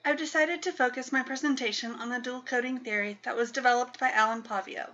I've decided to focus my presentation on the dual coding theory that was developed by Alan Pavio.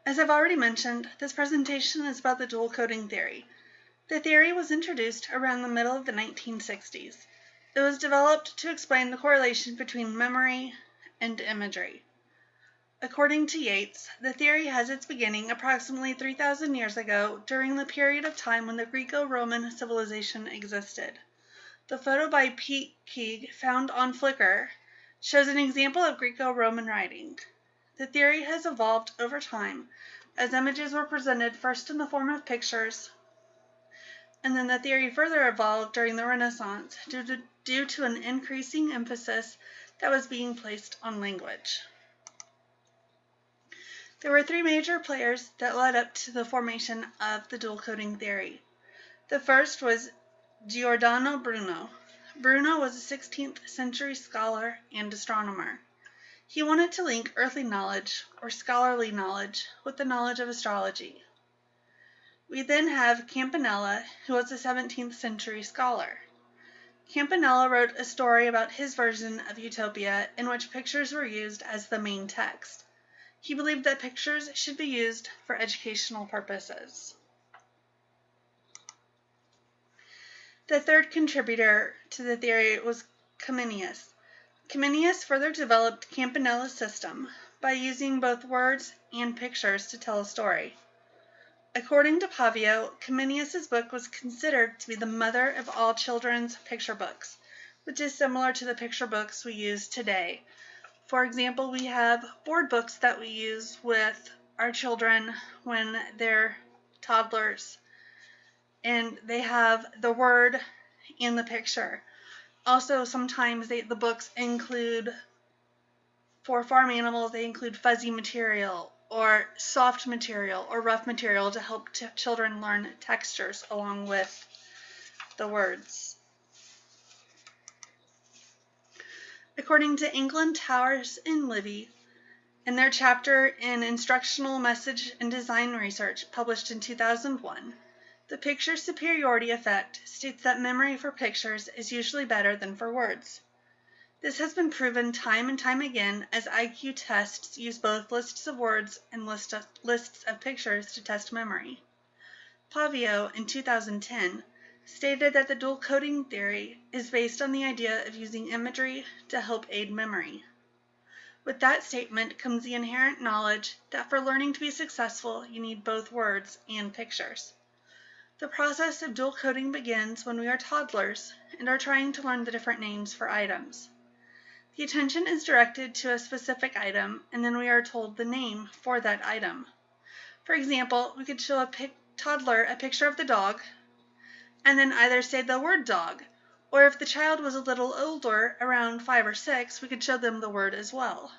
As I've already mentioned, this presentation is about the dual coding theory. The theory was introduced around the middle of the 1960s. It was developed to explain the correlation between memory and imagery. According to Yates, the theory has its beginning approximately 3,000 years ago during the period of time when the Greco-Roman civilization existed. The photo by Pete Keeg found on Flickr shows an example of Greco-Roman writing. The theory has evolved over time as images were presented first in the form of pictures, and then the theory further evolved during the Renaissance due to an increasing emphasis that was being placed on language. There were three major players that led up to the formation of the dual coding theory. The first was Giordano Bruno. Bruno was a 16th century scholar and astronomer. He wanted to link earthly knowledge, or scholarly knowledge, with the knowledge of astrology. We then have Campanella, who was a 17th century scholar. Campanella wrote a story about his version of Utopia in which pictures were used as the main text. He believed that pictures should be used for educational purposes. The third contributor to the theory was Comenius. Comenius further developed Campanella's system by using both words and pictures to tell a story. According to Pavio, Comenius's book was considered to be the mother of all children's picture books, which is similar to the picture books we use today. For example, we have board books that we use with our children when they're toddlers, and they have the word and the picture. Also, sometimes the books include, for farm animals, they include fuzzy material or soft material or rough material to help children learn textures along with the words. According to England, Towers, and Livy, in their chapter in Instructional Message and Design Research published in 2001, the picture superiority effect states that memory for pictures is usually better than for words. This has been proven time and time again as IQ tests use both lists of words and lists of pictures to test memory. Pavio, in 2010, stated that the dual coding theory is based on the idea of using imagery to help aid memory. With that statement comes the inherent knowledge that for learning to be successful, you need both words and pictures. The process of dual coding begins when we are toddlers and are trying to learn the different names for items. The attention is directed to a specific item, and then we are told the name for that item. For example, we could show a toddler a picture of the dog, and then either say the word dog, or if the child was a little older, around 5 or 6, we could show them the word as well.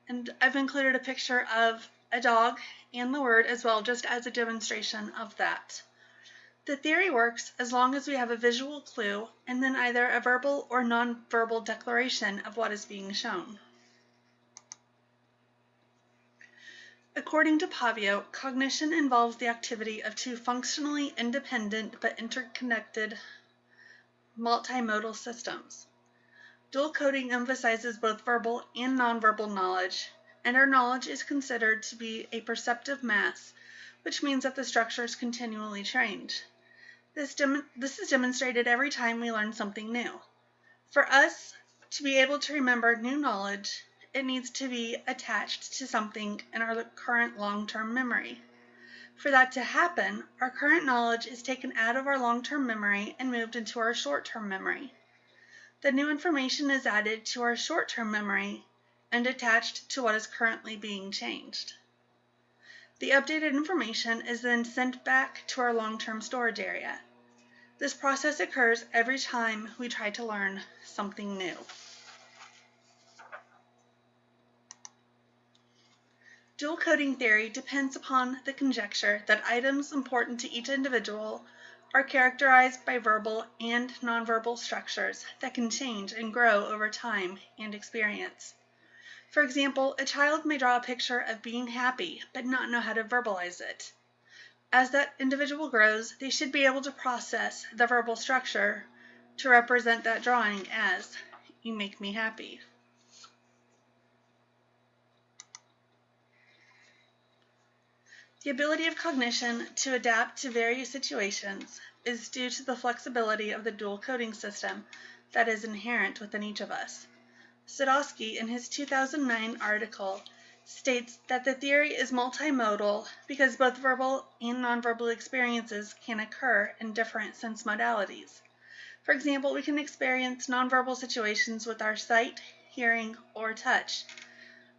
And I've included a picture of a dog and the word as well, just as a demonstration of that. The theory works as long as we have a visual clue and then either a verbal or non-verbal declaration of what is being shown. According to Pavio, cognition involves the activity of two functionally independent but interconnected multimodal systems. Dual coding emphasizes both verbal and nonverbal knowledge, and our knowledge is considered to be a perceptive mass, which means that the structures continually change. This is demonstrated every time we learn something new. For us to be able to remember new knowledge, it needs to be attached to something in our current long-term memory. For that to happen, our current knowledge is taken out of our long-term memory and moved into our short-term memory. The new information is added to our short-term memory and attached to what is currently being changed. The updated information is then sent back to our long-term storage area. This process occurs every time we try to learn something new. Dual coding theory depends upon the conjecture that items important to each individual are characterized by verbal and nonverbal structures that can change and grow over time and experience. For example, a child may draw a picture of being happy but not know how to verbalize it. As that individual grows, they should be able to process the verbal structure to represent that drawing as, "You make me happy." The ability of cognition to adapt to various situations is due to the flexibility of the dual coding system that is inherent within each of us. Sadowski, in his 2009 article, states that the theory is multimodal because both verbal and nonverbal experiences can occur in different sense modalities. For example, we can experience nonverbal situations with our sight, hearing, or touch.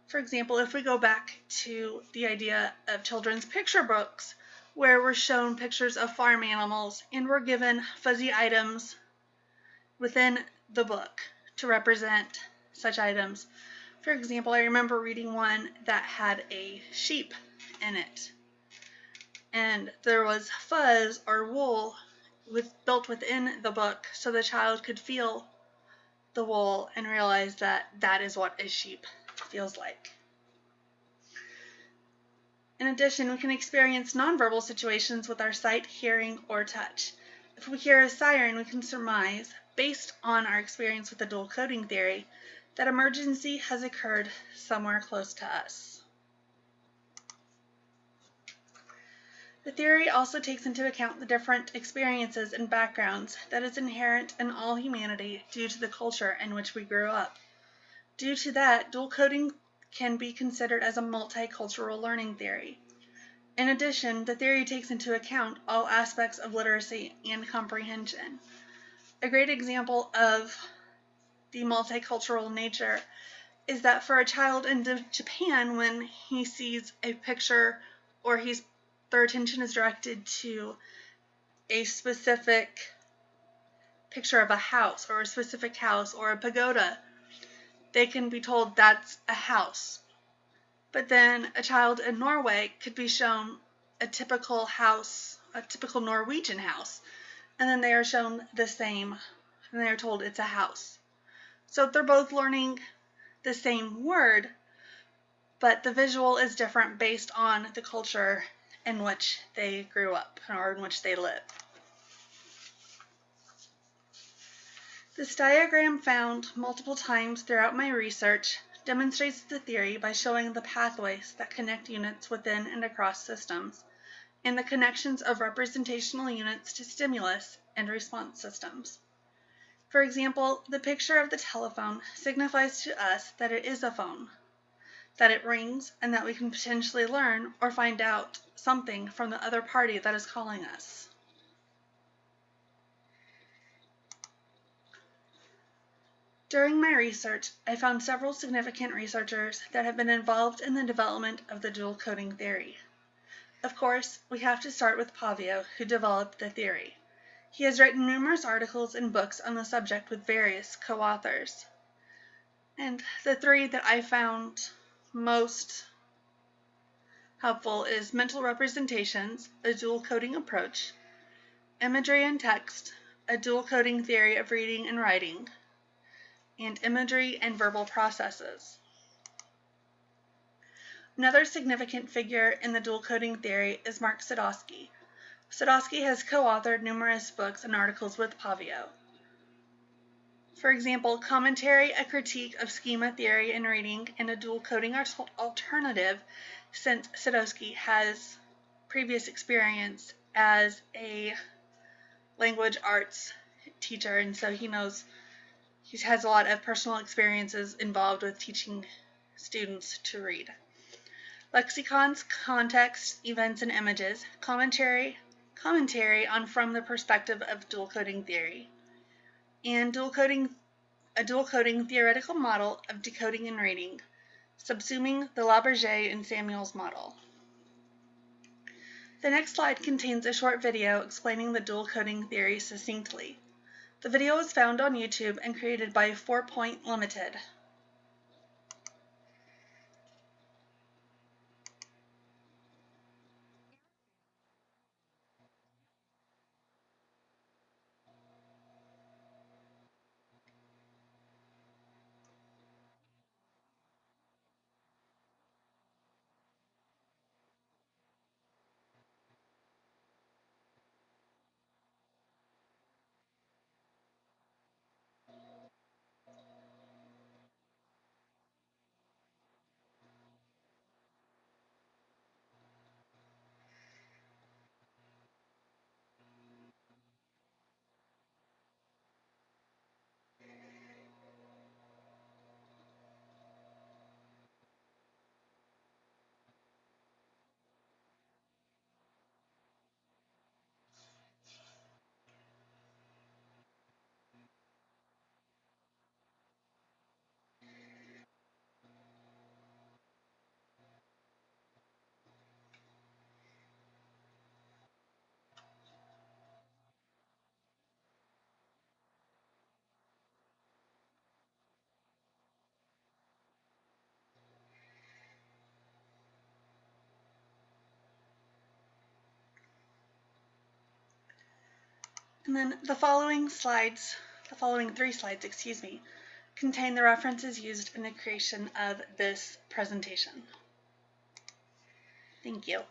For example, if we go back to the idea of children's picture books, where we're shown pictures of farm animals and we're given fuzzy items within the book to represent such items. For example, I remember reading one that had a sheep in it, and there was fuzz or wool built within the book so the child could feel the wool and realize that that is what a sheep feels like. In addition, we can experience nonverbal situations with our sight, hearing, or touch. If we hear a siren, we can surmise, based on our experience with the dual coding theory, that emergency has occurred somewhere close to us. The theory also takes into account the different experiences and backgrounds that is inherent in all humanity due to the culture in which we grew up. Due to that, dual coding can be considered as a multicultural learning theory. In addition, the theory takes into account all aspects of literacy and comprehension. A great example of the multicultural nature is that for a child in Japan, when he sees a picture or their attention is directed to a specific picture of a house or a specific house or a pagoda, they can be told that's a house. But then a child in Norway could be shown a typical house, a typical Norwegian house, and then they are shown the same, and they are told it's a house. So they're both learning the same word, but the visual is different based on the culture in which they grew up or in which they live. This diagram, found multiple times throughout my research, demonstrates the theory by showing the pathways that connect units within and across systems, and the connections of representational units to stimulus and response systems. For example, the picture of the telephone signifies to us that it is a phone, that it rings, and that we can potentially learn or find out something from the other party that is calling us. During my research, I found several significant researchers that have been involved in the development of the dual coding theory. Of course, we have to start with Pavio, who developed the theory. He has written numerous articles and books on the subject with various co-authors. And the three that I found most helpful is mental representations, a dual coding approach, imagery and text, a dual coding theory of reading and writing, and imagery and verbal processes. Another significant figure in the dual coding theory is Mark Sadowski. Sadowski has co-authored numerous books and articles with Pavio. For example, Commentary, a Critique of Schema Theory in Reading, and a Dual Coding Alternative, since Sadowski has previous experience as a language arts teacher, and so he has a lot of personal experiences involved with teaching students to read. Lexicons, Context, Events, and Images, Commentary on From the Perspective of Dual Coding Theory, and a dual coding theoretical model of decoding and reading, subsuming the Laberge and Samuels model. The next slide contains a short video explaining the dual coding theory succinctly. The video is found on YouTube and created by 4 Point Limited. And then the following three slides, contain the references used in the creation of this presentation. Thank you.